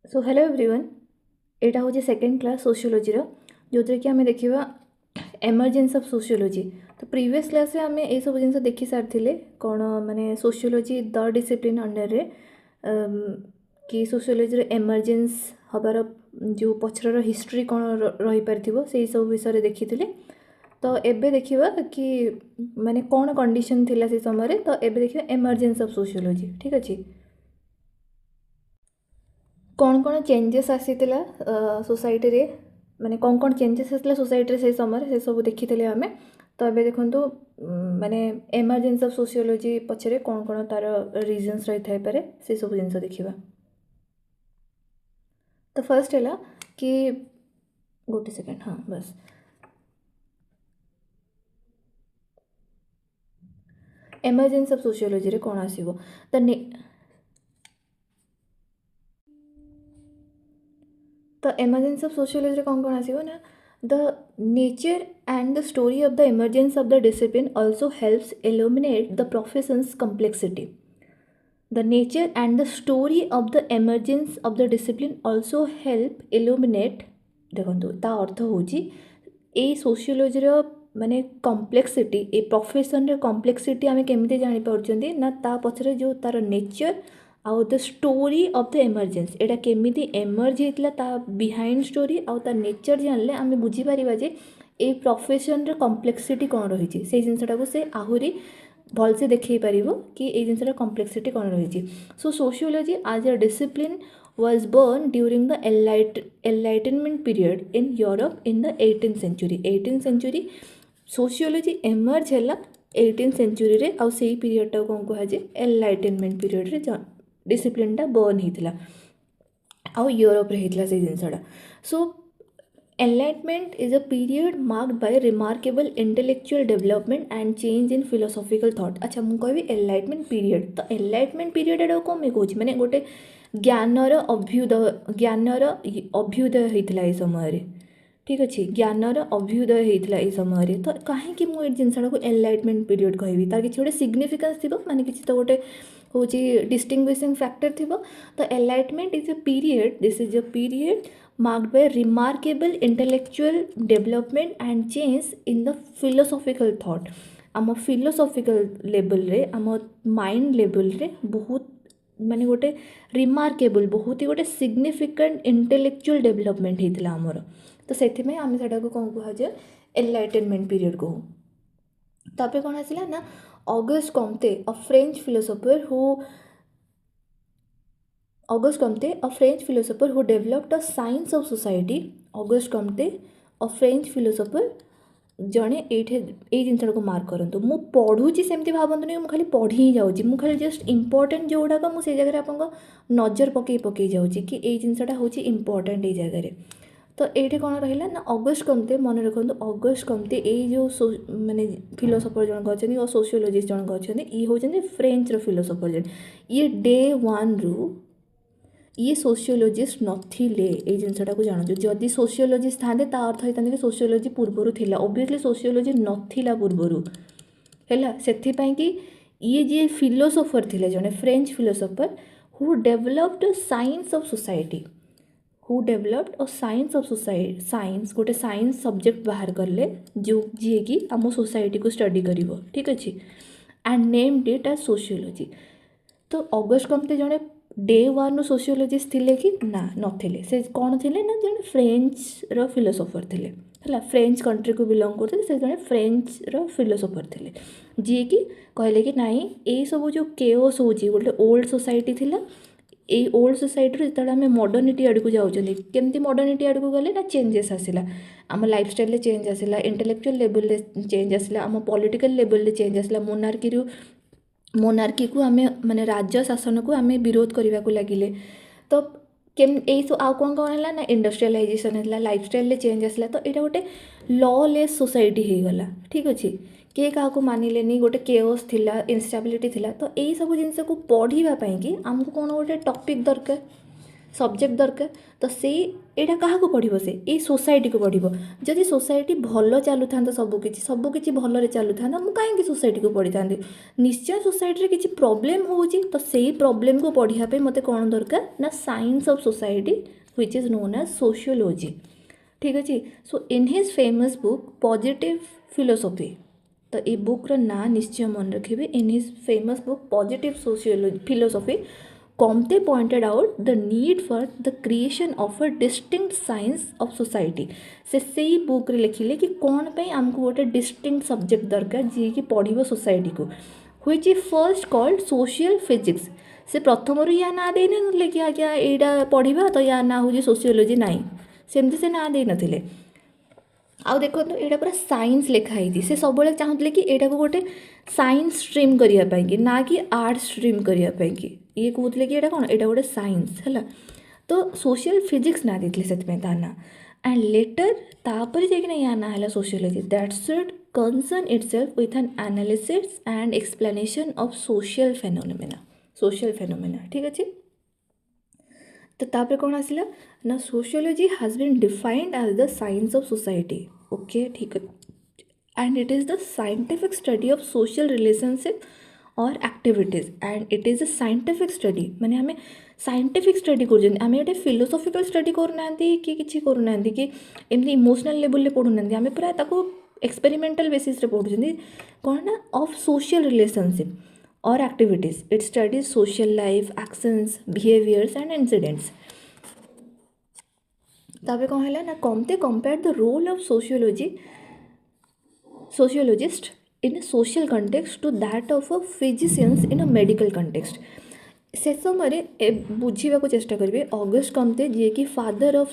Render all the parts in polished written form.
So hello everyone, एटा हूँ second class sociology जो कि आम देखा एमरजेंस ऑफ सोशियोलोजी। तो प्रीवियस क्लास आम ये सब जिन देखी सारी कौन माने सोशियोलोजी द डिसिप्लिन अंडर रे कि सोशियोलोजी एमरजेंस हबार जो पछर हिस्ट्री कौन रही पार से सब विषय देखी। तो एबे देखिबा कि माने कौन कंडीशन थिला से समय। तो एबे देखिबा एमरजेंस ऑफ सोशियोलोजी। ठीक अच्छे, कौन कौन चेंजेस आसीला सोसाइटी रे, माने कौन कौन चेंजेस आसीला सोसाइटी से समय से सब देखी आम। तो ये देखो माने एमरजेंस ऑफ सोशियोलोजी पछरे कौन कौन तार रीजन्स रही था पारे से सब जिन देखा। तो फर्स्ट है कि गोटे सेकेंड, हाँ बस एमरजेंस ऑफ सोशियोलोजी रे कौन आसीबो। तो एमरजेंस ऑफ सोशियोलॉजी कौन कौन आसीबो ना, the nature and the story of the emergence of the discipline also helps illuminate the professions complexity. The nature and the story of the emergence of the discipline also help illuminate. देखो ता अर्थ होची ए sociology माने complexity, a profession रे complexity आमे केमिति जानि पाउछंती ना ता पछरे जो तार नेचर आउ the story of the emergence एटा केमिति एमर्ज होता ता बिहाइंड स्टोरी आउ ता नेचर जानले आमे बुझी पारिबा जे ए प्रोफेशन रे कम्प्लेक्सिटी कौन रही से जिनसटा को से आहुरी भलसे देखई पारिबो कि ए जिनसटा कम्प्लेक्सिटी कौन रही। सो सोशियोलॉजी आज a discipline was born during the enlightenment period in Europe in the 18th century। 18th century sociology emerge है 18th century रे आउ सेही पीरियड टा कौन कहा जे एनलाइटेनमेंट पीरियड रे डिसिप्लिनटा बर्न होता आउ यूरोप रे होता से जिनसटा। So enlightenment is a period marked by remarkable intellectual development and change in philosophical thought. अच्छा मुझे कहबी एनलाइटमेंट पीरियड, तो एनलाइटमेंट पीरियड एटा कौन मैं कहूँ मैंने गोटे ज्ञानर अभ्युदय होता है समय। ठीक अच्छे, ज्ञानर अभ्युदय होता है समय। तो कहीं मुझे जिनसा को एनलाइटमेंट पीरियड कहबी तार किसी गोटे सिग्निफिकेंस थी माने किसी तो गोटे हूँ डिस्टिंग्विशिंग फैक्टर थी। तो enlightenment is a period, this is a period marked by remarkable intellectual development and change in the philosophical thought। आम philosophical level रे, आम माइंड लेवल रे बहुत माने गोटे रिमार्केबल बहुत ही गोटे सिग्निफिकेंट इंटेलेक्चुअल डेवलपमेंट होता आमर। तो से आम से कौन कहुए एनलाइटेनमेंट पीरियड कहूँ। तापर कौन आसला ना August Comte a French philosopher who Auguste Comte, a French philosopher who developed a science of society। Auguste Comte, a French philosopher जड़े ये जिनसा को मार्क करूँ मु पढ़ुची सेमती भावतुनि मुझे खाली पढ़ी ही जाऊँगी, मुझे खाली जस्ट इंपोर्टेंट जो गुड़ाक मुझे जगह आप नजर पकई जाऊँगी कि ये जिनसा हूँ इंपोर्टेंट ये जगह। तो ये कौन रहा ना ऑगस्ट कम्ते, मन रखु ऑगस्ट कम्ते ये जो माने फिलोसोफर जनक अच्छा और सोशियोलोजिस्ट जनक अच्छा ये होती फ्रेंच फिलोसोफर जन। ये डे वन रु ये सोशियोलोजिस्ट नथिले ये जिनसा को जानू। जदि सोशियोलोजिस्ट था अर्थ होता कि सोशियोलोजी पूर्वर थिला, ओबियसली सोशियोलोजी नथिला पूर्वर है से कि ये जी फिलोसोफर थे जड़े French philosopher who developed science of society, who developed a science of society. Science गोटे साइंस सब्जेक्ट बाहर कले जो जी कि आम सोसाइटी को स्टडी कर। ठीक अच्छे, and named it as sociology. तो ऑगस्ट कम्ते जड़े डे वन सोशियोलोजिस्ट थिले कि ना नथिले, से कौन थिले ना जड़े फ्रेंच रो फिलोसोफर थिले है, फ्रेंच कंट्री को बिलोंग करते से जड़े फ्रेंच रो फिलोसोफर थिले जी कि कहले कि नाई ये सब जो केओस होची गोटे ओल्ड सोसाइटी थिला। ये ओल्ड सोसाइटी जो आम मॉडर्निटी आड़ को जाऊँगी केमती मॉडर्निटी आड़ को गले ना चेंजेस आसला, आम लाइफस्टाइल चेंज आसला, इंटेलेक्चुअल लेवल चेंज आसला, आम पॉलिटिकल लेवल चेंज आसला। मोनार्की को आम माने राज्य शासन को आम विरोध करने को लगिले। तो केम सब आउ कौन कौन है ना इंडस्ट्रियलाइजेशन है, लाइफस्टाइल चेंज आसला। तो यहाँ गोटे लॉलेस सोसाइटी हो गला। ठीक अच्छे, किए क्या मानिले गोटे केओस थिला, इनस्टेबिलिटी थिला। तो यही सब जिन को पढ़ापी आमको कौन गोटे टॉपिक दरकार, सब्जेक्ट दरकार तो से एटा क्या पढ़ो से ये सोसाइटी को पढ़ो जदि सोसाइटी भल चलू था सबकि भल चलू था मुझे कहीं सोसाइटी को पढ़ी था निश्चय सोसाइटी किसी प्रोब्लेम हो तो से प्रोब्लेम को पढ़ापी मत कौन दरकार ना science of society which is known as sociology ठीक अच्छे so in his famous book positive philosophy तो ये बुक्र ना निश्चय मन रखिए in his famous book positive sociology philosophy Comte pointed out the need for the creation of a distinct science of society से सही बुक रे लिखिले कि कौन पे आमको गोटे डिस्टिंक्ट सब्जेक्ट दरकार जी कि पढ़िबो सोसाइटी को which is first called social physics से प्रथम या ना दे नथिले कि आज्ञा एटा पढ़िबा तो या ना हो सोशियोलॉजी नाही सेमती से ना दे नथिले आउ देखो यहाँ पूरा साइंस लिखाई से सब चाहूले कि यहाँ को गोटे साइंस स्ट्रीम करने ना कि आर्ट स्ट्रीम करने ये कहते कि यहाँ कौन यहाँ गोटे साइंस है तो सोशल फिजिक्स ना देते से ना एंड लेटर तापर जाकना या ना है sociology that should concern itself with an analysis and explanation of social phenomena ठीक अच्छे तो तापर कौन आसला ना sociology has been defined as the science of society okay ठीक है and it is the scientific study of social relationship और activities and it is a scientific study माने हमें साइंटिफिक स्टडी कर फिलोसॉफिकल स्टडी करना कि किसी करना कि एमती इमोशनल लेवल पढ़ुना आम पूरा एक्सपेरिमेंटल बेसिस रे पढ़ुं कौन ना ऑफ सोशल रिलेशनशिप और activities it studies social life actions behaviours and incidents तापर कौन है ना Comte compare the role of sociologist in a social context to that of a physicians in a medical context से समय बुझा चेष्टा करेंगे ऑगस्ट कमते जी कि फादर ऑफ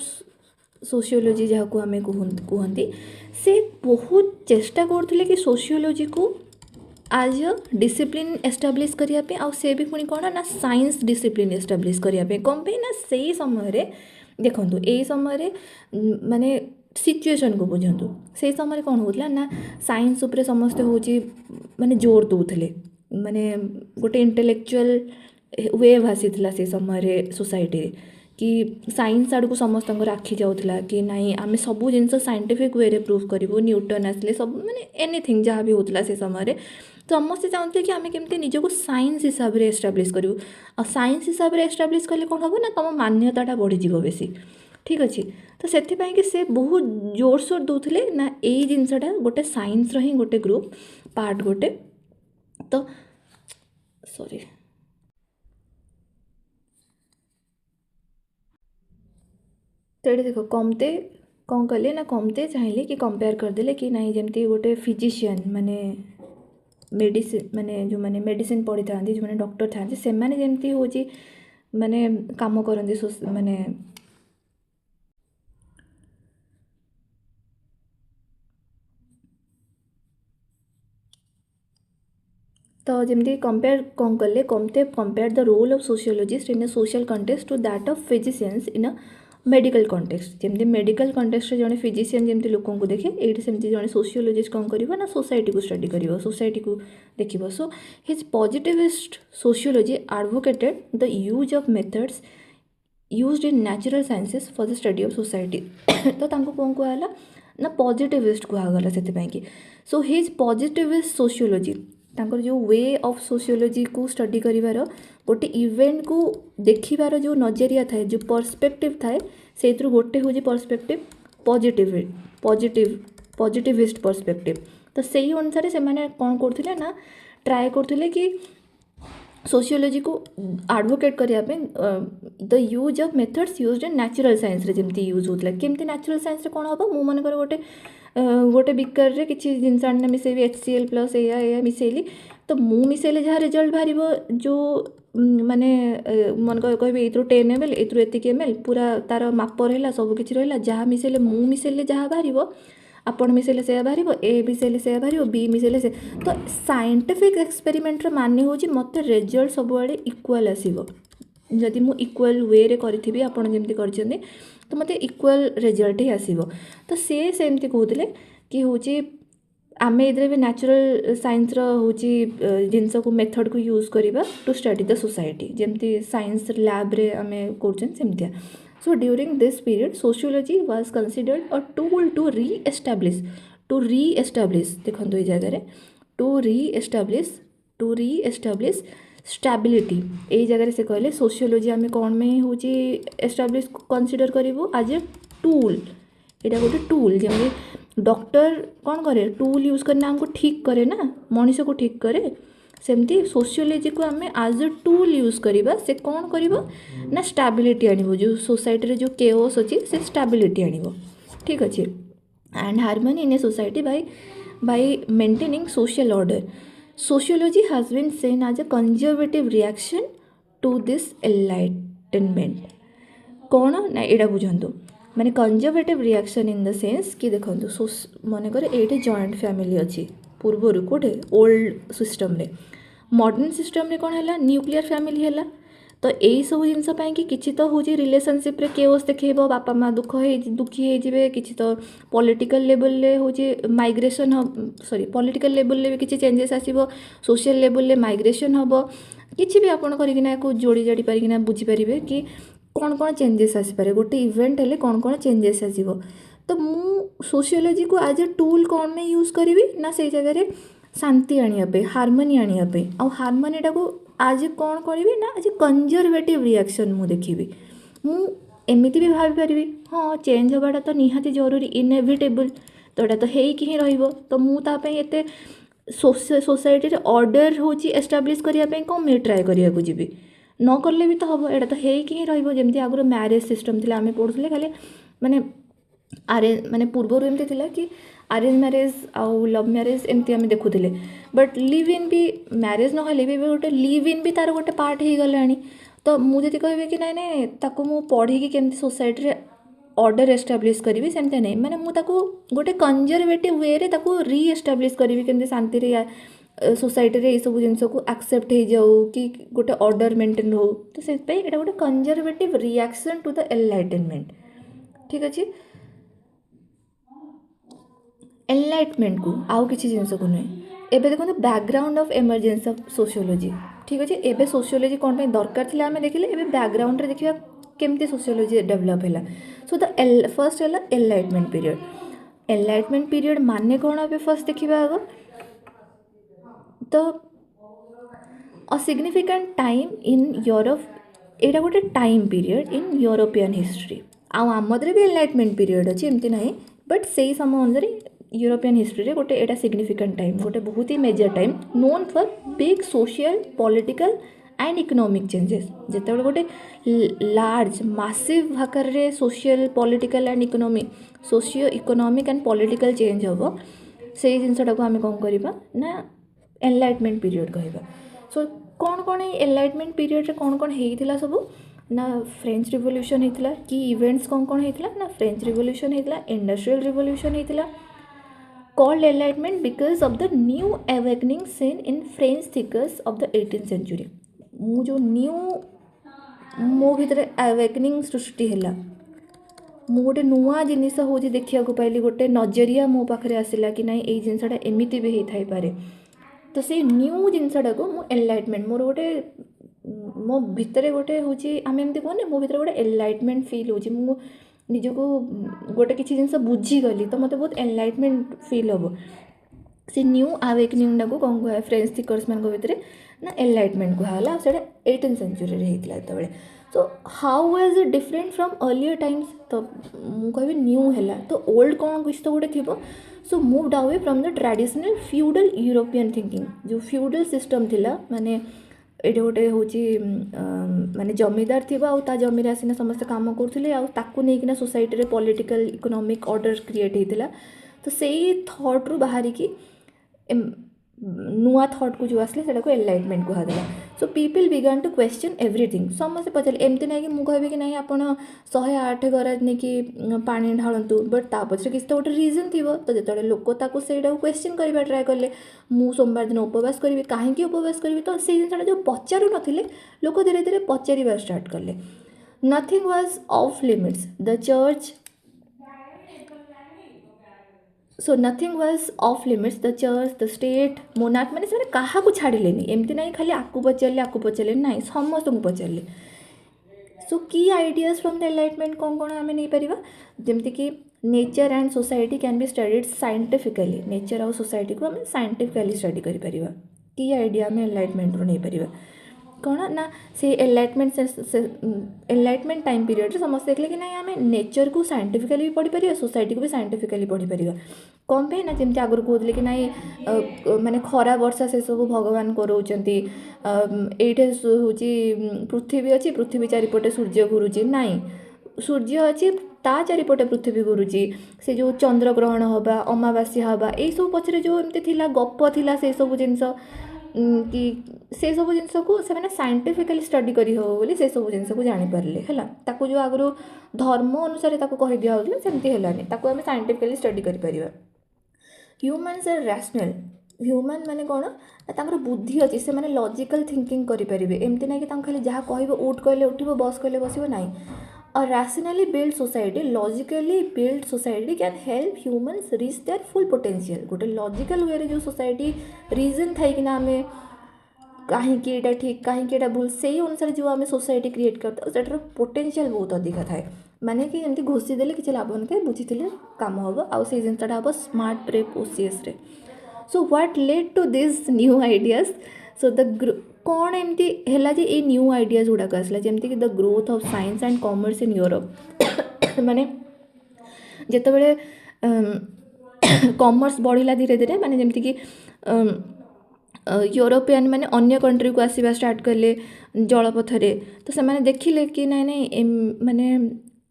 सोशियोलॉजी जहाँ को आम कहती से बहुत चेष्टा करते कि सोशियोलॉजी को आज अ डिसिप्लिन एस्टाब्लीश करने आ से भी पुणी कौन ना साइंस डिसिप्लिन एस्टाब्लीश करने कम पे ना से समय देखो यही समय माने सिचुएशन को बुझंतु से समय कौन होता ना साइंस उपरे समस्ते हूँ माने जोर दौले माने गोटे इंटेलेक्चुअल वेव आसीला से समय सोसाइटी कि साइंस आड़ को समस्त आखि जाऊला कि नाई आम सब जिन साइंटिफिक वे प्रूफ करूँ न्यूटन आसले सब माने एनीथिंग जहाँ भी होता से समय समस्ते चाहते कि आम केमती निजक साइंस हिसाब से एस्टाब्लीश करूँ आ साइंस हिसाब से एस्टाब्लीश कले कौन हम ना तुम मान्यताटा बढ़ीज बेसी ठीक अच्छे तो से से बहुत जोरसोर दौले ना यही जिनसटा गोटे साइंस ही गोटे ग्रुप पार्ट गोटे तो सॉरी तो ये देख कमते कौन कले ना कमते चाहिए कि कंपेयर करदे कि नाई जमती गोटे फिजिशियन माने मेडिसिन माने जो माने मेडिसिन पढ़ी था जो माने डॉक्टर था से माने जमती हो माने काम करती माने तो जमती कंपेयर कौन कले Comte compare the role of sociologist in a social context to that of physicians in a medical context जमती मेडिकल कंटेक्स्ट जड़े फिजिशियन जमती लोक को देखे ये सेमती जड़े सोशियोलॉजिस्ट कौन कर ना सोसाइटी को स्टडी कर सोसाइटी को देख so his positivist sociology advocated the use of methods used in natural sciences for the study of society तो कौन कहला ना पॉजिटिविस्ट कहगला से सो हिज पॉजिटिविस्ट सोशियोलॉजी तांकर जो वे ऑफ सोशियोलॉजी को स्टडी करिवार गोटे इवेंट को देखिबार जो नजरिया थाए जो पर्सपेक्टिव थाए से गोटे हूँ पर्सपेक्टिव पॉजिटिविस्ट पर्सपेक्टिव तो से ही अनुसार से मैंने कौन करते ना ट्राए करते कि सोशियोलॉजी को एडवोकेट करने the use of methods used in natural science रे जमती यूज होता केमती नेचुरल साइंस रे कौन हम मु मन गोटे गोटे बिकर रे किसी जिनस आने मिसेबी HCl प्लस या मिसेली तो मु मिसेले जहाँ रिजल्ट बाहर जो माने मन कह 10 ml एति ml पूरा तार माप रहा सबकि रहा जहाँ मिसेले मु मिसेले जहाँ बाहर आपण मिसेले से बाहर ए मिसेले से बाहर बी मिसेले से तो साइंटिफिक एक्सपेरिमेंटर माने हो मत रिजल्ट सबुआड़े इक्वाल आसो जदि मु इक्वाल वे रे करी आपण जमती कर तो मत इक्वाल रिजल्ट ही आसो तो से सेमती कहते कि हूँ आमे इधर भी नेचुरल साइंस रोची जिनस को मेथड को यूज करिबा टू स्टडी द सोसाइटी जेमती साइंस लैब रे आमे कोर्चन सेमतिया. So during this period sociology was considered a tool to re-establish देखो ये जगह रे to re-establish stability ये जगह से कहले सोशियोलॉजी आम कौन में हूँ एस्टाब्लिश कनसिडर करूँ एज ए टूल. यहाँ गोटे टूल जमी डॉक्टर कौन करे टूल यूज करना हमको ठीक करे ना मनीष को ठीक करे सेमती सोशियोलॉजी को आम एज ए टूल यूज करवा से कौन कर ना स्टेबिलिटी आनिबो जो सोसाइटी रे जो केओस अच्छी से स्टेबिलिटी आनिबो. ठीक अच्छे and harmony in a society bye maintaining social order. Sociology has been seen as a conservative reaction to this enlightenment. कौन ना एटा बुझंतु माने conservative reaction in the sense कि देखंतु मन कर एटे जॉइंट फैमिली अच्छी पूर्वर कोटे ओल्ड सिस्टम रे मॉडर्न सिस्टम रे कौन है न्यूक्लियर फैमिली है तो यही सब जिनस कि किसी तो हूँ रिलेशनशिप रे केओस देखेब बापा माँ दुखी होइजिबे किसी तो पॉलिटिकल लेवल ले हूँ माइग्रेशन सॉरी पॉलिटिकल लेवल ले भी किसी चेंजेस आसीबो सोशल लेवल ले माइग्रेशन हम किसी भी आपन करकिना को जोड़ी जाड़ी पारिकिना बुझी पारिबे कि कौन कौन चेंजेस आसीपारे गोटे इवेंट हेले कौन कौन चेंजेस आसीबो. तो मु सोशियोलॉजी को एज ए टूल कौन में यूज करी ना से जगह रे शांति आनिया हार्मोनी आनिया आ हार्मोनीटा को आज कौन करी ना आज कंजर्वेटिव रिएक्शन मु देखी मु एमती भी भाभी पारि हाँ चेंज होवाटा तो निहाती जरूरी इनएविटेबल तो यहाँ तो हेकी ही तो मुझे एत सोसाइटी रे ऑर्डर हूँ एस्टाब्लिश करने कौन मैं ट्राए करा जी न कले भी तो हम यहाँ तो हेकी ही रमी आगुरी मैरेज सिस्टम थी आम पढ़ुले खाली माने माने पूर्वर एमती थी कि अरेंज मैरेज आउ लव मैरेज एमती आम देखुले बट लिव इन भी मैरेज ना भी गोटे लिव इन भी तार गोटे पार्ट हो गला. तो मुझे कहे कि नाई नाई ताको मु पढ़ी केमती सोसाइटी रे ऑर्डर एस्टाब्लिश करी सेमती नहीं माने मुझे गोटे कंजर्वेटिव वे रे ताको री एस्टाब्लिश करी केमती शांति रे सोसाइटी रे सब जिनस को एक्सेप्ट हो जाऊ कि गोटे ऑर्डर मेंटेन हो. तो से ये गोटे conservative reaction to the enlightenment. ठीक अच्छे एनलाइटमेंट को आउ किसी जिनस को नुहे एबे देखो background of emergence of sociology. ठीक अच्छे एबे सोशियोलॉजी कौन पे दरकार थिला आमे देखिले एबे बैकग्राउंड रे देखिबा केमती सोशियोलॉजी डेवलप हैला. सो द फर्स्ट हैला एनलाइटमेंट पीरियड. एनलाइटमेंट पीरियड माने कौन एबे फर्स्ट देखिबा आगो तो a significant time in Europe एटा गोटे time period in European history आमदरे भी एनलाइटमेंट पीरियड अच्छी एमती ना बट से समय अनुसार यूरोपियन हिस्ट्री रे गोटे एटा सिग्निफिकेंट टाइम गोटे बहुत ही major time known for big social political and economic changes जिते गोटे लार्ज मासिव आकार रे social political and economic socio economic and political change हम से जिनसटा को आम कौन करवा ना एनलाइटमेंट पीरियड कहवा. सो कौन कौन एनलाइटमेंट पीरियड रे कौन कौन होता सब ना फ्रेंच रिवोल्यूशन होता कि इवेंट्स कौन कौन होता ना फ्रेंच रिवोल्यूशन होता इंडस्ट्रियल रिवोल्यूशन होता called enlightenment because of the new awakening seen in French thinkers of the 18th century. मु जो न्यू मो भीतर अवेकनिंग सृष्टि है मु गोटे नुआ जिनिस हूँ देखा पाइली गोटे नजरिया मो पाखे आसला कि ना ये जिनसटा एमती भी होता है पारे. तो से न्यू जिनसटा को मु एनलाइटमेंट मोर गोटे मो भितर गोटे हूँ आम एमती कहने मो भीतर गोटे एनलाइटमेंट फिल हो निजको गोटे किसी जिनस बुझीगली तो मत बहुत एनलाइटमेंट फिल हम से न्यू अवेकनिंग को कौन कह फ्रेंच थिंकर्स मान भितर ना एनलाइटमेंट कहला से 18th सेंचुरी होता है. So how was it different from earlier times तो मुझे कह न्यू है तो ओल्ड कौन किसी तो गोटे थी. सो moved away from the traditional feudal European thinking जो फ्यूडल सिस्टम थिला माने ये गोटे हूँ माने जमीदार थी आ जमी आसीना समस्त कम करूँ society political economic order create होता. तो से थॉट रु बाहर की नुआ थॉट को जो आसले से एनलाइटमेंट कहला. So people began to question everything समस्त पचारे एमती ना कि मुझे कि नहीं आप 108 गराज नहीं कि पानी ढालतु बट ता पछरे किसी तो गोटे रिजन थी तो जो लोक से क्वेश्चन करवा ट्राए कले मु सोमवार दिन उपवास करी कहीं उपवास करी तो से जिन जो पचारू नथिले लोक धीरे धीरे पचार स्टार्ट कले. Nothing was of limits the church so nothing was of limits the church the state monarch मैंने से क्या छाड़िले एमती ना खाली आपको पचारे ना समस्त को पचारे सो की आइडियाज फ्रॉम द एनलाइटमेंट कौन कौन आम नहीं पार जमती कि nature and society can be studied scientifically nature और सोसाइटी को आम साइंटिफिकली स्टडी करें की आइडिया आम एनलाइटमेंट रू नहीं पार कौन ना से एनलाइटमेंट टाइम पीरियड समस्त देखले कि ना आम नेचर को साइंटिफिकली भी पढ़ी पार सोसाइटी को भी साइंटिफिकली पढ़ी पार कौन पे ना जमी आगुरी कहते कि ना माने खरा वर्षा से सब भगवान कराउछन एठे हूँ पृथ्वी अच्छी पृथ्वी चारिपटे सूर्य घूरुची नाई सूर्य अच्छी ता चारिपटे पृथ्वी घूरुची से जो चंद्रग्रहण हवा अमावास्या हवा यही सब पछरे जो एमती गप थिला से सब जिनस कि से सब जिनस को से साइंटिफिकली स्टडी करी हो बोली से सब जिनस को जानीपारे है ताकू जो आगु धर्म अनुसार कही दिया सेमती है ताकू आम साइंटिफिकली स्टडी करें ह्यूमन्स आर रैशनल ह्यूमन माने कौन तांकर बुद्धि अच्छी से माने लॉजिकल थिंकिंग करें एमती ना कि खाली जहाँ कह उठ कहले उठो बस कहले बस ना A rationally built society, logically built society can help humans reach their full potential. गोटे लॉजिकल वे जो सोसाइटी रीजन थाई कि ना आम कहीं एटा ठीक कहीं एटा भूल से अनुसार जो आम सोसाइटी क्रिएट करता सेटार पोटेंशियल बहुत अधिक थाए माने कि एमती घोषी देले किसी लाभ न बुझी काम हम आउ से जिनटा हम स्मार्ट रे ओसीएस रे so what led to this new ideas so the कौन एमती है जे ये न्यू आइडियाज गुड़ाक आसला जमती कि the growth of science and commerce in Europe माने जितेबाला कॉमर्स बढ़ला धीरे धीरे माने जमती कि यूरोपियन माने अन्य कंट्री को आसवा स्टार्ट कले जलपथरे तो से देखिले कि नाई नाई माने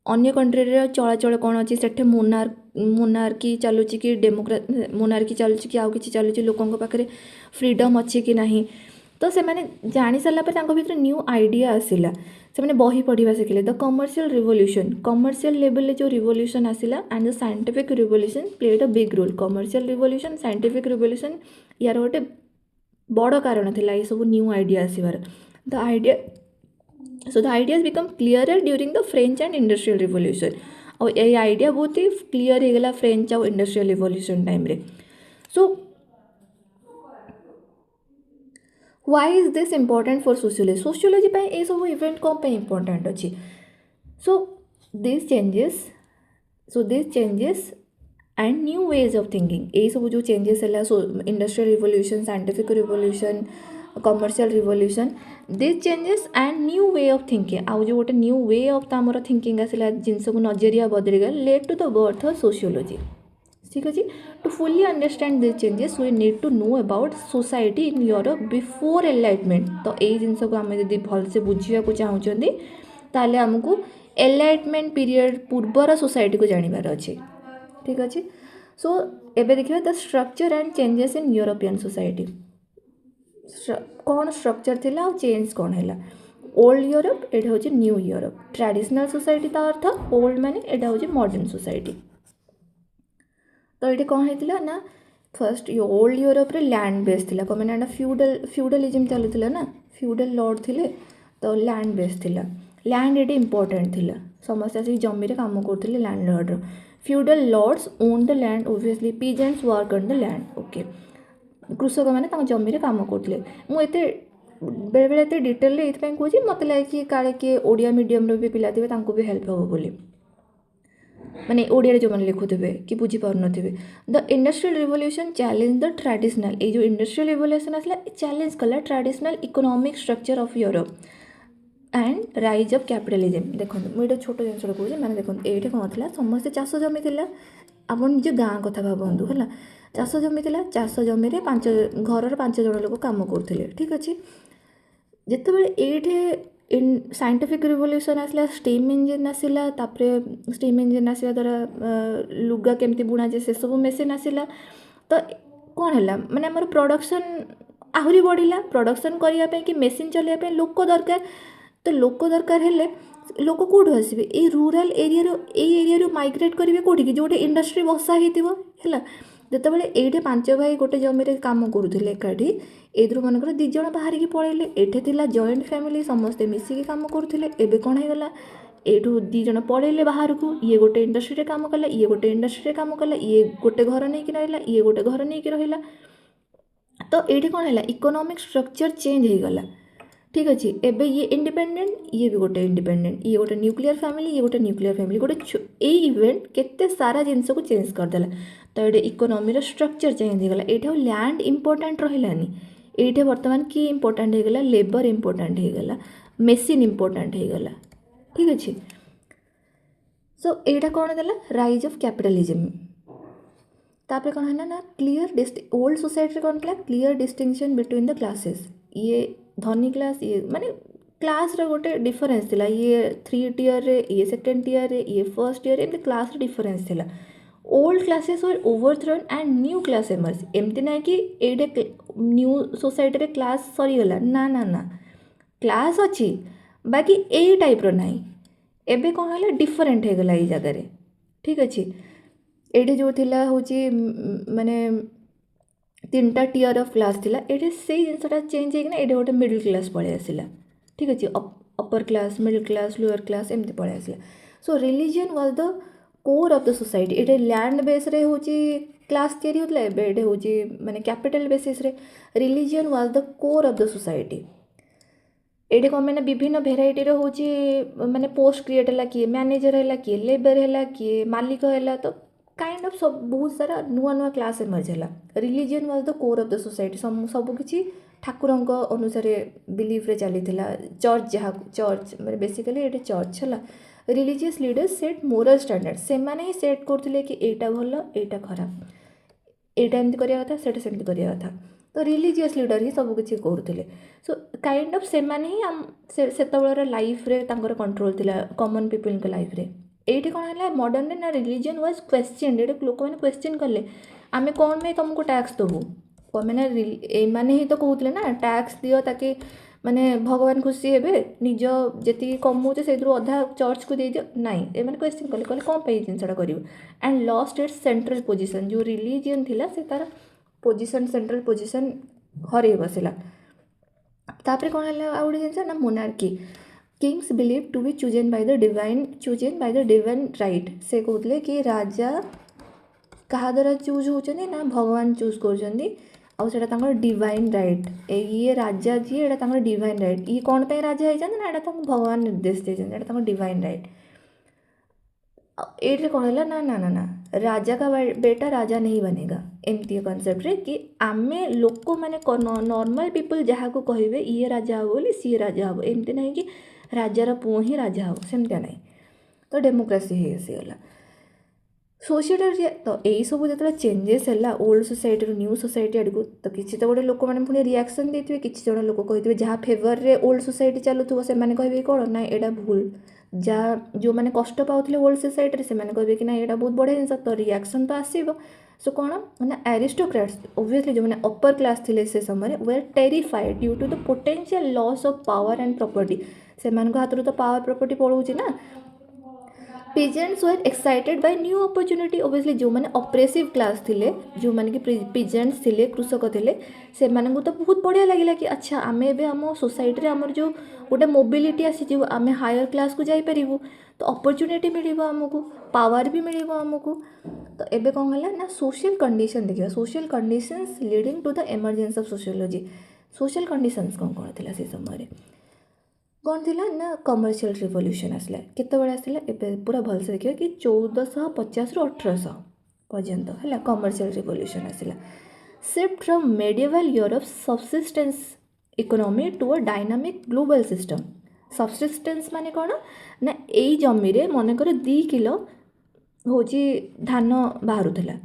अन्य कंट्री चलाचल कौन अच्छी से मोनार्की चलुची कि मोनार्की चलुची कि आउ कि चलुची लोकों पाखे फ्रीडम अच्छी कि नहीं तो से मैंने जानी सारा भर न्यू आइडिया आसला से बही पढ़ा शिखिले द कमर्शियल लेवल जो रिवोल्यूशन आसला and the scientific revolution played a big role commercial revolution scientific revolution यार गोटे बड़ कारण था ये सब न्यू आइडिया आसबार the ideas become clear during the French and industrial revolution और ये आइडिया बहुत ही क्लीयर होगा फ्रेंच और इंडस्ट्रियल रिवोल्यूशन टाइम रे so why is this important for sociology sociology ये सब इवेंट कौन इम्पोर्टेंट अच्छी सो this changes and new ways of thinking ये सब जो चेंजेस है industrial revolution scientific revolution commercial revolution this changes and new way of thinking आउ जो गोटे न्यू वे ऑफ आमर थिंकिंग आसला जिनस को नजरिया बदलीगला led to the birth of sociology ठीक अच्छे to fully understand this changes we need to know about society in Europe before enlightenment तो यही जिनस को आम जब भलसे बुझा चाहूँगी ताले आमको एनलाइटमेंट पीरियड पूर्वर सोसाइटी को जानवर अच्छे ठीक अच्छे सो एबे देखिए the structure and changes in European society कौन स्ट्रक्चर थिला और चेंज कौन है ओल्ड यूरोप एटा हूँ न्यू यूरोप ट्रेडिशनल सोसाइटी ता अर्थ ओल्ड माने एटा हूँ मॉडर्न सोसाइटी तो ये कौन होता ना फर्स्ट ओल्ड यूरोप रे लैंड बेस थिला कौन मैंने फ्यूडलिज्म चलुला ना फ्यूडल लॉर्ड थिले तो लैंड बेस थिला लैंड ये इंपोर्टेंट थिला समस्त आसिक जमी काम करते land Lord feudal lords own the land obviously peasants work on the land okay कृषक मैंने जमी काम करते मुझे बेले बेले एत डिटेल ये कौच मत लगे कि काले किए ओडिया मीडियम भी पिला थे भी हेल्प हम बोली माने ओडिया जो मैंने लिखुवे कि बुझीपार the industrial revolution challenge the traditional ये जो इंडस्ट्रियल रिवोल्यूशन आसला चैलेंज कला traditional economic structure of Europe and rise of capitalism देखो मुझे छोट जिन कहूँ मैंने देखो ये कौन था समस्ते चाष जमी थी आप निज गाँ कथा भावतु है चाष जमी थी चाष जमी घर 5 जन लोग कम करते ठीक अच्छे जितेबाला ये साइंटिफिक रिवोल्यूशन आसला स्टीम इंजिन आसला तापर स्टीम इंजिन आसला द्वारा लुगा केमती बुणा जाए से सब मेसीन आसला तो कौन है माने आमर प्रोडक्शन आहरी बढ़ला प्रोडक्शन करने कि मेसीन चलाइबा लोक दरकार तो लोक दरकार हेले लोक कौटू आसबे ये रूराल एरिया माइग्रेट करेंगे कौटी कि जो इंडस्ट्री बसा है जितेबाला ये 5 भाई गोटे जमी काम करुले एकाठी एदर मनकर 2 जण बाहर की पलैले एठे थिला जॉइंट फैमिली समस्ते मिसिकी काम करुले एबे कौन होगा एठू दी जन पढ़ेले बाहर को ये गोटे इंडस्ट्री काम कला ये गोटे इंडस्ट्री काम कला ये गोटे घर नहीं कि रहिला ये गोटे घर नहीं कि रहिला तो ये कौन है इकोनॉमिक स्ट्रक्चर चेंज हो गला ठीक अच्छे एबे ये इंडिपेंडेंट ये भी गोटे इंडिपेंडेंट ये गोटे न्यूक्लियर फैमिली ये गोटे न्यूक्लियर फैमिली गोटे ये इवेंट केते सारा जिनस को चेंज करदेला तो ये इकोनॉमी स्ट्रक्चर चेंज हो गला ये लैंड इंपोर्टेंट रहिलानी ये बर्तमान किए इंपोर्टेंट हो गला लेबर इंपोर्टेंट हो गला मेसीन इंपोर्टेंट हो गला ठीक अच्छे सो यहाँ कौन देला राइज ऑफ कैपिटलिज्म तापर कौन है ना क्लीयर ओल्ड सोसाइटी कौन था clear distinction between the classes ये धनी क्लास ये माने क्लास रे गोटे डिफरेंस थिला ये 3 टियर रे ये 2nd टियर रे ये 1st टियर एमती क्लास रे डिफरेंस थिला old classes were overthrown and new class emerge एमती ना कि एडे न्यू सोसाइटी रे क्लास सरी गला ना ना ना क्लास अच्छी बाकी ए टाइप रो नाही एबे कौन है डिफरेंट हो गला ये जगह रे ठीक अच्छे ये जो थिला होची माने 3टा टियर ऑफ क्लास थिला ये से जिनसा चेंज होना ये गोटे मिडिल क्लास पलि आसला ठीक अच्छे upper class middle class lower class एमती पलि आसला सो religion was the core of the society ये लैंड बेस रे होची क्लास तैयारी होतला एबे ये होची माने कैपिटल बेसिस रे religion was the core of the society ये कौन मैंने विभिन्न भेराइटी होची माने पोस्ट क्रिएट है किए मैनेजर है किए लेबर है किए मालिक है तो काइंड ऑफ सब बहुत सारा नुआ नुआ क्लास एमर्ज है religion was the core of the society सबकि ठाकुर अनुसार बिलीफ रे चली चर्च जहाँ चर्च मैं बेसिकली ये चर्च है religious leaders set moral standard से मैंने ही सेट करते कि एटा भल एटा खराब एटा एमती करिया कथा सेटा सेमती करिया कथा तो रिलीजियस लीडर ही सबकि करुले सो काइंड ऑफ से मैंने ही से लाइफ रे तांकर कंट्रोल थिला कॉमन पीपल के लाइफ रे ये कौन है मॉडर्न ना रिलीजन वाज क्वेश्चन ये लोक मैंने क्वेश्चन कले आमे कौन में तुमको टैक्स देवु कौन मैंने माने ही तो कहते ना टैक्स दियो ताकि माने भगवान खुशी हे निज जी कमाऊे से अधा चर्च को दे दियो नाई ए मैंने क्वेश्चन कले कहले कौन पे जिनसा कर and lost its central position जो रिलीजन थिला से तार पोजीशन सेंट्रल पोजीशन हरई बसला तापर कौन है आ गोटे जिन ना monarchy kings believe to be chosen by the divine right से कहते कि राजा क्या द्वारा चूज होचंदी ना भगवान चूज कर डिवाइन राइट ये राजा जी ये डिवाइन राइट ये कौन पे राजा होती ना यहाँ भगवान निर्देश देते डिवाइन राइट ये कौन है ना ना ना ना राजा का बेटा राजा नहीं बनेगा एमती कनसेप्ट रे कि आमे लोक मैंने नॉर्मल पीपल जहाँ को कहे ये राजा हे बोली सी राजा हे एमती नहीं कि राजार पुओ ही राजा हे सेमती ना तो डेमोक्रेसी ही आसीगला सोसाइटी तो यही सब जो चेंजेस है ओल्ड सोसाइटी न्यू सोसाइटी आड़क तो किसी तो गोटे लोक मैंने पुणी रिएक्शन देते किसी जन लोक कही जहाँ फेवर रे ओल्ड सोसाइटी चलुव से कहे कौन ना यहाँ भूल जहाँ जो मैंने कष्ट पाते ओल्ड सोसाइटी से कहे कि ना यहाँ बहुत बढ़िया जिन तो रिएक्शन तो आसो सो कौन मैंने एरिस्टोक्रेट्स ओब्वियसली जो मैंने अपर क्लास थे से समय वे terrified due to the potential loss of power and property से हाथ तो पावर प्रॉपर्टी पड़ोची ना peasants were excited by new opportunity obviously जो मैंने ऑपरेसिव क्लास थिले जो मैंने कि पिजेंट्स थिले कृषक थिले से मानू तो बहुत बढ़िया लगिला कि अच्छा आम ए आम सोसाइटी आमर जो गोटे मोबिलिटी आसी आम हायर क्लास को जापरू तो अपॉर्चुनिटी मिल आमको पावर भी मिल आमको तो एबे कौन है ना सोशल कंडीशन देखिए social conditions leading to the emergence of sociology social conditions कौन कौन थी से समय कौन थी ना कमर्शियल रिवोल्यूशन आसला केतबेले आसला ए पूरा भलसे देखिए कि 1450 रु 1800 पर्यंत है कमर्शियल रिवोल्यूशन आसला shift from medieval Europe subsistence economy to a dynamic global system subsistence माने कौन ना यही जमी मनकर 2 किलो हूँ धान बाहरुला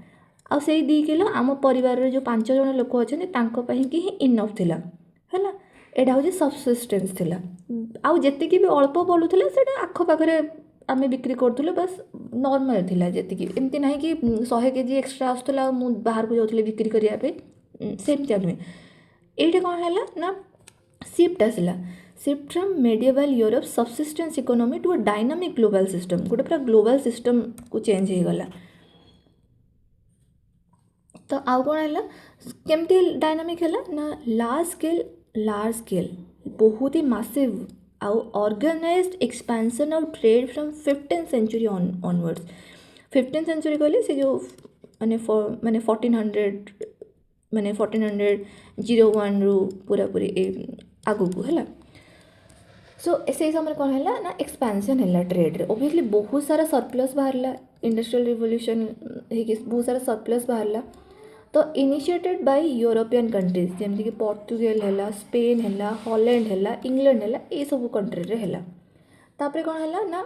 आ से 2 किलो आम परिवार जो 5 जन लोक अच्छा ही इनफ थिला है एटा हूँ सबसिस्टेंस थिला आउ जेतिक भी अल्प बलूला से आखपाखे आम बिक्री करूँ बस नॉर्मल थिला जेतिक एमती ना कि 100 केजी एक्सट्रा आसूला बाहर को जाऊँ बिक्री करने सेमती नुहे ये कौन है ना शिफ्ट आसला shift from medieval Europe subsistence economy to a dynamic global system गोटे पूरा ग्लोबल सिस्टम को चेंज हो गला तो आउ कौन है केमती डायनामिक है ना लार्ज स्केल बहुत ही मासिव आउ organized expansion of trade from 15th century onwards 15th century कहले से जो माने माने 1400 माने 1401 रु पूरा पूरी आगु को है सो से समय कौन है ना एक्सपेंशन है ट्रेड रे ओबियसली बहुत सारा सरप्लस बाहर इंडस्ट्रियल रिवोल्यूशन बहुत सारा सरप्लस बाहर तो इनिशिएटेड बाय यूरोपियन कंट्रीज जमीक पोर्तुगाल है स्पेन है हॉलैंड है इंग्लैंड है ये सब कंट्री रे है तापर कौन है ना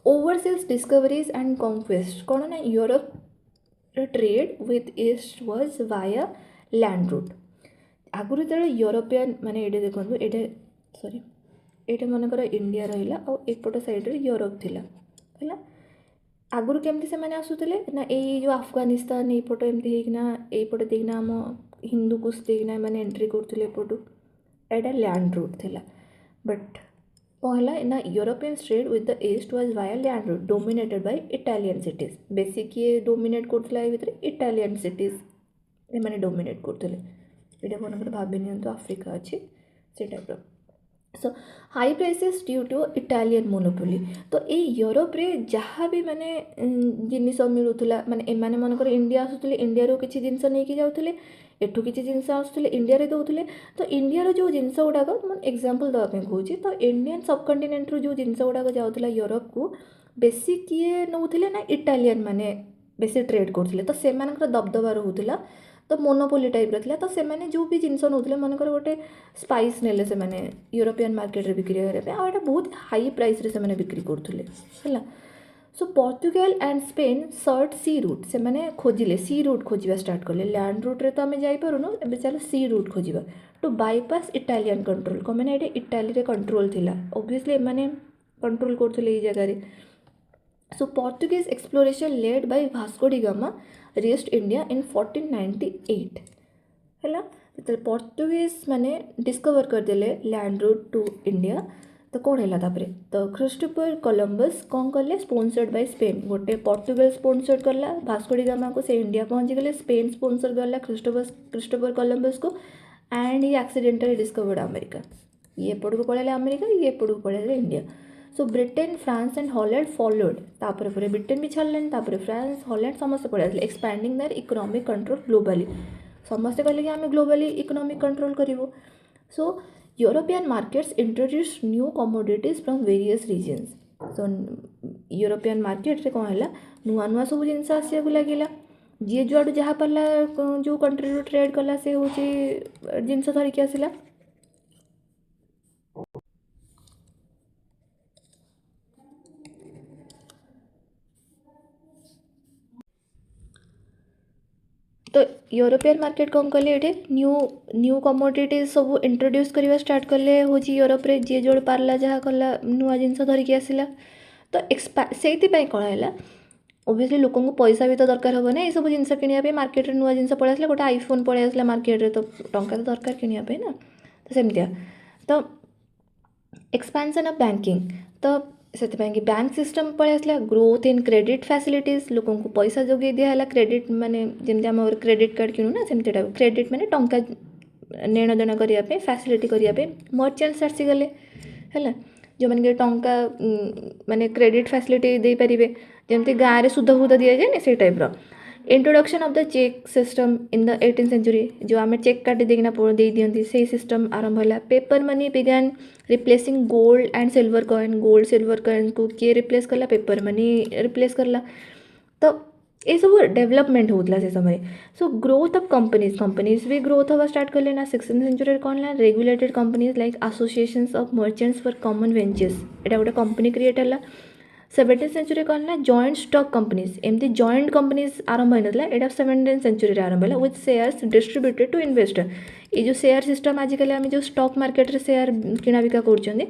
ओवरसीज डिस्कवरीज एंड कॉन्क्वेस्ट कौन ना Europe trade with east was via land route आगुरी जो यूरोपियन माने ये देखो ये सॉरी ये मनकर इंडिया रहा और एपट साइड्रे यूरोप थिला है आगुरी केमती से मैंने आसुले ना ये जो अफगानिस्तान यपट एमती यपटे देखना आम हिंदू कुछ देखना मैंने एंट्री करते एपटू एटा लैंड रूट थिला बट कौन है ना European trade with the east was via land root dominated by Italian cities बेसी किए डोमिनेट करते भितर इटालियन सिटीज ये डोमिनेट करते ये मनकर भावी नि आफ्रिका अच्छी से type so high prices due to Italian monopoly तो ये यूरोप रे जहाँ भी माने जिनिस मिलूला माने एमाने मनकर इंडिया आसुले इंडिया रो किछि जिनिस नहीं कि जाउथले एठू किछि जिनिस आसुले इंडिया रे दउथले तो इंडिया रो जो जिनिस गुड़ाक मैं एग्जांपल दवा पे कहूँ तो इंडियन सबकंटिनेंट रो जो जिनिस गुड़ाक जाउथला यूरोप को बेसी किए नउथले ना इटालियन माने बेसी ट्रेड करथले तो सेमानकर दबदबा रहउथला तो मोनोपोली टाइप रहा तो से जो भी जिनस नौले मनकर गोटे स्पाइस ने से यूरोपियन मार्केट रे बिक्री करने और बहुत हाई प्राइस रे से बिक्री करुले है so Portugal and Spain search sea route से मैंने खोजिले सी रूट खोजा स्टार्ट कले लैंड रूट रे तो आम जापरूनु ए चल सी रूट खोजा टू बाईपास इटालियन कंट्रोल कौन मैंने ये इटाली रे कंट्रोल थिला ऑब्वियसली मैंने कंट्रोल करते ये जगह so Portuguese exploration led by Vasco da Gama reached India in 1498 है जो पोर्तुगीज माने डिस्कवर करदेले लैंड रूट टू इंडिया तो कौन है तापर तो क्रिस्टोफर कोलंबस कौन कले स्पॉन्सर्ड बाय स्पेन गोटे पोर्तुगल स्पॉन्सर्ड करला वास्को डी गामा को से इंडिया पहुँची गले स्पेन स्पॉन्सर करला क्रिस्टोफर कोलंबस को and he accidentally discovered America ये एपट को पड़े अमेरिका ये एपट को पड़े India so Britain France and Holland followed तापर ब्रिटेन भी छाड़िले तापर फ्रांस हॉलैंड समस्त पड़े expanding their economic control globally समस्ते कहले कि आम ग्लोबली इकोनॉमिक कंट्रोल करूँ so European markets introduce new commodities from various regions so European market रे कौन है नुआ नुआ सब जिनस आसिया लगे जी जुआड़ू जहाँ पाला जो कंट्री ट्रेड कला से हूँ जिनस धरिकी आसला तो यूरोपियन मार्केट कौन कले ये न्यू कमोडिटीज सब इंट्रोड्यूस करवा स्टार्ट कले हूँ यूरोप रे जी जोड़ पार्ला जहाँ कला नुआ जिनस धरिकी आसला तो से कौन है ओबियसली लोक पैसा भी तो दरकार हम ना ये सब जिन कि मार्केट रे नुआ जिनस पड़े आसला गोटे आईफोन पड़े आसला मार्केट रे तो टंका तो दरकार किनापे ना तो सेमतिया तो एक्सपेंशन ऑफ बैंकिंग तो से बैंक सिस्टम पड़े आसला ग्रोथ इन क्रेडिट फैसिलिटीज लोक पैसा जोगे दिहला क्रेडिट माने जमी आम क्रेडिट कार्ड किणु ना सेमती टाइप क्रेडिट माने टंका नेण देण करने फैसिलिटी करने मर्चेंट्स आसीगले है जो मैंने टंका माने क्रेडिट फैसिलिटी दे पारे जमती गाँव में सुध फुध दि जाए से type introduction of the check system in the 18th century जो आम चेक काटी देना दे दिखती से सिस्टम आरंभ है paper money began replacing gold and silver coin को किए रिप्लेस करला पेपर मनी रिप्लेस करला तो ये सब डेवलपमेंट होता से समय सो ग्रोथ ऑफ कंपनीज भी ग्रोथ हवा स्टार्ट कर लेना 16th सेंचुरी कौन है regulated companies like associations of merchants for common ventures एटा गोटे कंपनी क्रिएट है 17th सेंचुरी कौन है जॉइंट स्टॉक कंपनीज एमती जॉइंट कंपनीज आरंभ होता है 17th सेंचुरी आरंभ है with shares distributed to investor ये जो शेयर सिस्टम आजिकल आम जो स्टॉक मार्केट रे शेयर किना बिका कर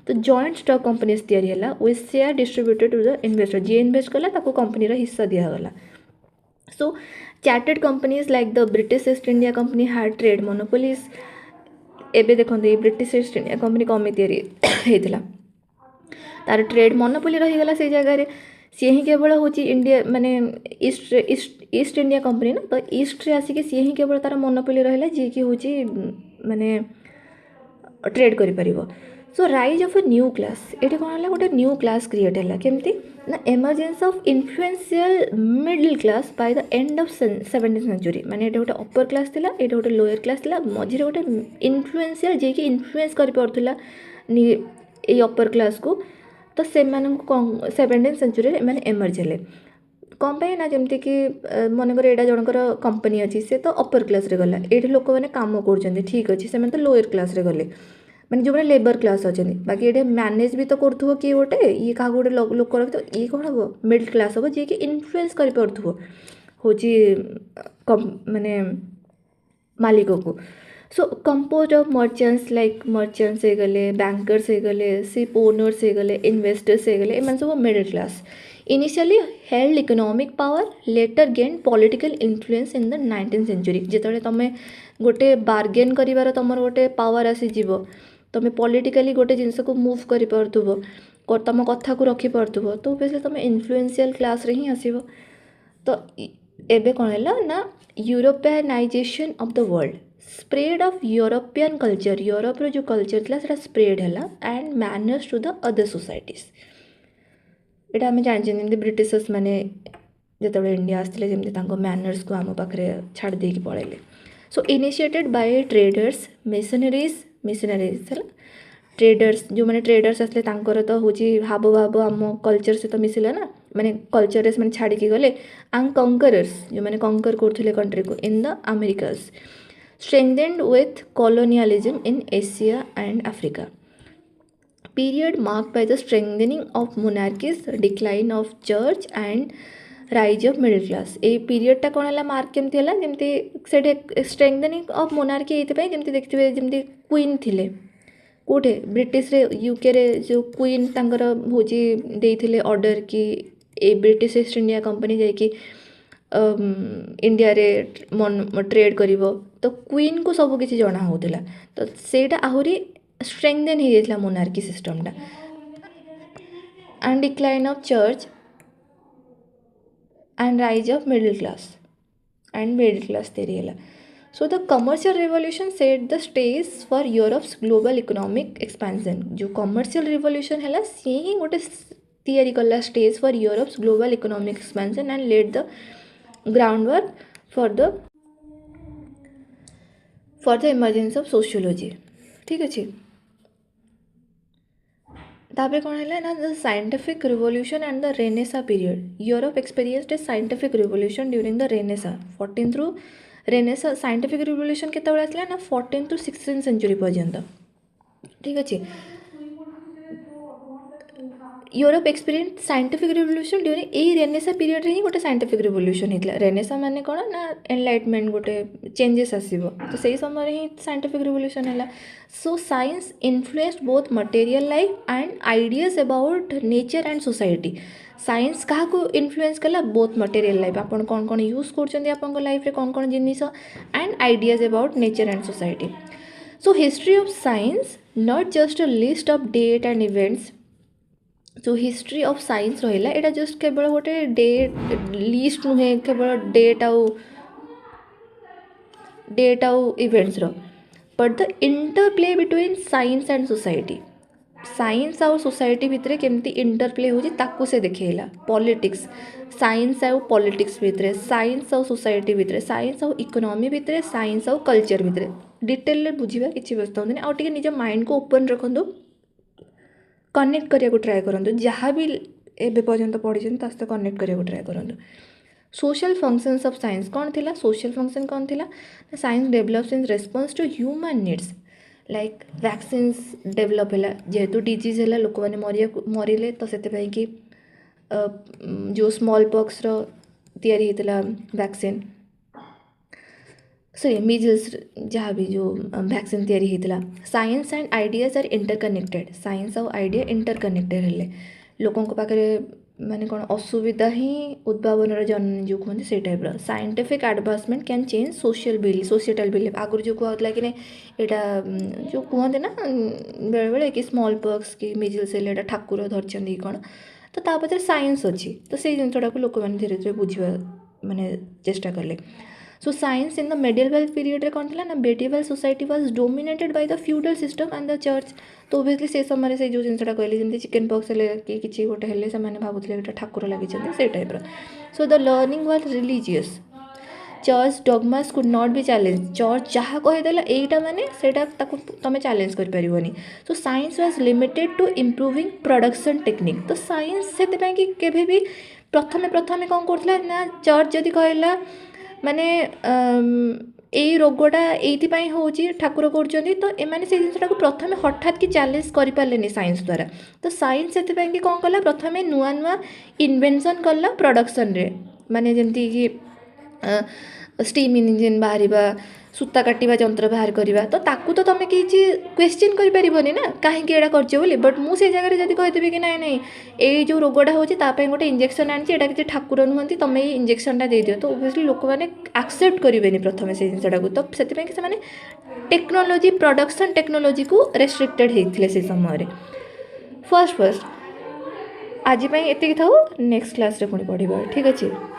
तो जॉइंट स्टॉक कंपनीज तैयारी है with share distributed to the investor जी इन्वेस्ट कला ताको कंपनी हिस्सा दिगला so chartered companies like the British East India company had trade monopolies एबे देखते ब्रिटिश ईस्ट इंडिया कंपनी कमी तैयारी तार ट्रेड मोनोपोली रहीगला से जगह सी ही केवल हूँ इंडिया माने ईस्ट इंडिया कंपनी ना तो ईस्ट रे आसिक सी ही केवल तार मोनोपोली रहा जी कि हूँ माने ट्रेड कर so rise of a new class ये कौन है गोटे न्यू क्लास क्रिएट है केमती ना emergence of influential middle class by the end of 17th century माने ये गोटे अपर क्लास थिला ये गोटे लोअर क्लास थिला मझिरे गोटे इन्फ्लुएंशियल जे कि इन्फ्लुएंस कर पारथुला ये अपर क्लास को तो से 17th सेंचुरी मैंने एमर्ज हेले कौन पाई ना जमती कि मनकर एटा जनकर कंपनी अच्छी से तो अपर क्लास रे गला ये लोक मैंने काम कर ठीक अच्छे से तो लोअर क्लास रे गले मैंने जो लेबर क्लास अच्छे बाकी ये मैनेज भी तो करूँ किए गोटे ये क्या गोटे लोक रखी तो ये कौन हम मिडिल क्लास हम जी कि इन्फ्लुएंस कर पार्थुव हूँ माने मालिक को so composed of merchants like merchants हो गले बैंकर्स हो गले शिप ओनर्स हो गले इन्वेस्टर्स हो गले एम सब middle class initially held economic power later gain political influence in the 19th century जिते तुम गोटे बार्गेन कर तुम गोटे पावर आसीज तुम पॉलिटिकली गोटे जिनस को मूव कर तुम कथा को रखिपु तो ओबियसली तुम इन्फ्लुएंशियल क्लास रे ही आसब तो एबे कौन है ना Europeanization of the world spread of European culture Europe जो कल्चर था स्प्रेड है and manners to the other societies यहाँ आम जानते ब्रिटिशर्स मैंने जो इंडिया आसते जमी मैनर्स को आम पाखे छाड़ दे पलैले सो इनिशिएटेड बाय ट्रेडर्स मिशनरीज है ट्रेडर्स जो मैंने ट्रेडर्स आसले तो हूँ हाव भाव आम कल्चर सहित मिसिला ना मैंने कल्चर से छाड़ी गले एंड कंकरर्स जो मैंने कंकर करते कंट्री को in the America's strengthened with colonialism in Asia and Africa period marked by the strengthening of monarchies, decline of church and rise of middle class a period टा कौन है मार्क केमती है जमती से स्ट्रेंथनिंग ऑफ मोनार्की ये जमती देखते जमती क्वीन थिले कोठे ब्रिटिश रे यूके रे जो क्वीन तांकर होची देइथिले ऑर्डर कि ए ब्रिटिश ईस्ट इंडिया कंपनी जाइए इंडिया रे ट्रेड करिवो तो क्वीन को सब किसी जना होतिला तो सेटा आहुरी स्ट्रेंथन हो जाता मोनार्की सिस्टमटा and decline of church and rise of middle class theory है so the commercial revolution set the stage for Europe's global economic expansion जो कमर्शियल रिवॉल्यूशन है सी ही गोटे तैयारी कला stage for Europe's global economic expansion and laid the groundwork for the emergence of sociology ठीक अच्छे तापर कौन है ना the scientific revolution and the renaissance period Europe experienced A scientific revolution during the renaissance 14 through renaissance scientific revolution केतबेले आसला ना 14 through 16 century पर्यंत ठीक अच्छे Europe experience scientific revolution during a renaissance period रे ही गोटे साइंटिफिक रिवॉल्यूशन होता रेनेसा माने कौन ना एनलाइटमेंट गोटे चेंजेस आसो तो सही समय ही साइंटिफिक रिवॉल्यूशन है so science influenced both material life and ideas about nature and society science क्या इन्फ्लुएंस कला बोथ मटेरियल लाइफ आपन कौन कौन यूज कर लाइफ रे कौन कौन जिनिस and ideas about nature and society so history of science not just a list of date and events जो हिस्ट्री ऑफ साइंस रहा यहाँ जस्ट केवल गोटे डेट लिस्ट नुहे केवल डेट आउ events but the interplay between science and society science आउ society भितर केमती इंटरप्ले हो से देखला पॉलिटिक्स साइंस आउ पॉलिटिक्स भितर साइंस आउ सोसाइटी भितर साइंस आउ इकोनॉमी भितर साइंस आउ कल्चर भितर डिटेल बुझा किसी व्यस्त होनी आउ टे निज माइंड को ओपन रखु कनेक्ट करने को ट्राए करूँ जहाँ भी एबे पर्यंत पढ़ी सहित कनेक्ट करने को ट्राए करूँ सोशल फंक्शंस ऑफ साइंस कौन थिला सोशल फंक्शन कौन थिला science develops in response to human needs like vaccines develop है जेहेतु डिजीज है लोक मैंने मरिले तो से कि जो स्मॉल पॉक्स तैयारी होता वैक्सीन सॉरी मिजल्स जहाँ भी जो वैक्सीन तैयारी होता science and ideas are interconnected science और आइडिया इंटरकनेक्टेड है लोकों पाखे माने कौन असुविधा ही उद्भावन जन्म जो कहते से type scientific advancement can change societal belief आगुरी जो कहला कि यहाँ जो कहते ना बेले बेले कि स्मॉल पॉक्स कि मिजल्स है ठाकुर धरती कौन तो तापर साइंस अच्छी तो से जिनटा लोक मैंने धीरे धीरे बुझा माने चेष्टा कले so science in the medieval period रे कौन थिला ना medieval society was dominated by the feudal system and the church तो ओबियसली से समय से जो जिनसा कहली जमी चिकेन पॉक्स हेले कि किसी गोटे हेले से भावुले गोटे ठाकुर लगी से type so the learning was religious church dogmas could not be challenge church जहाँ कहीदेला यहीटा माने सेटा तुम चैलेंज कर so science was limited to improving production technique तो साइंस से केवे भी प्रथमे प्रथमे कौन करथिला ना चर्च जदि कहला माने एई रोगटा एइथिपाई होउची ठाकुर करछन्ती तो एमाने से जिनसटा को प्रथमे हठात कि चैलेंज करि पारलेनी साइंस द्वारा तो साइंस सेथिपाई कि कौन कला प्रथमे नुआ नुआ इन्वेंशन कला प्रोडक्शन रे माने जेमती कि स्टीम इंजिन बाहर सूता काटिबा जंत्र बाहर करवा तो ताकू तो तुम किसी क्वेश्चन करें ना कहीं एड़ा कर बट मुझे जगह जब कहीदेवी कि ना ना ये जो रोगटा होती गोटे इंजेक्शन आनी एटा किसी ठाकुर नुहति तुम ये इंजेक्शनटा दे दियो तो ओबियसली लोक मैंने एक्सेप्ट करेंगे प्रथम से जिनटा को तो से टेक्नोलोजी प्रोडक्शन टेक्नोलोजी को रेस्ट्रिक्टेड होते से समय फर्स्ट आज एति था नेक्स्ट क्लास रे पुणी पढ़ा ठीक अच्छे।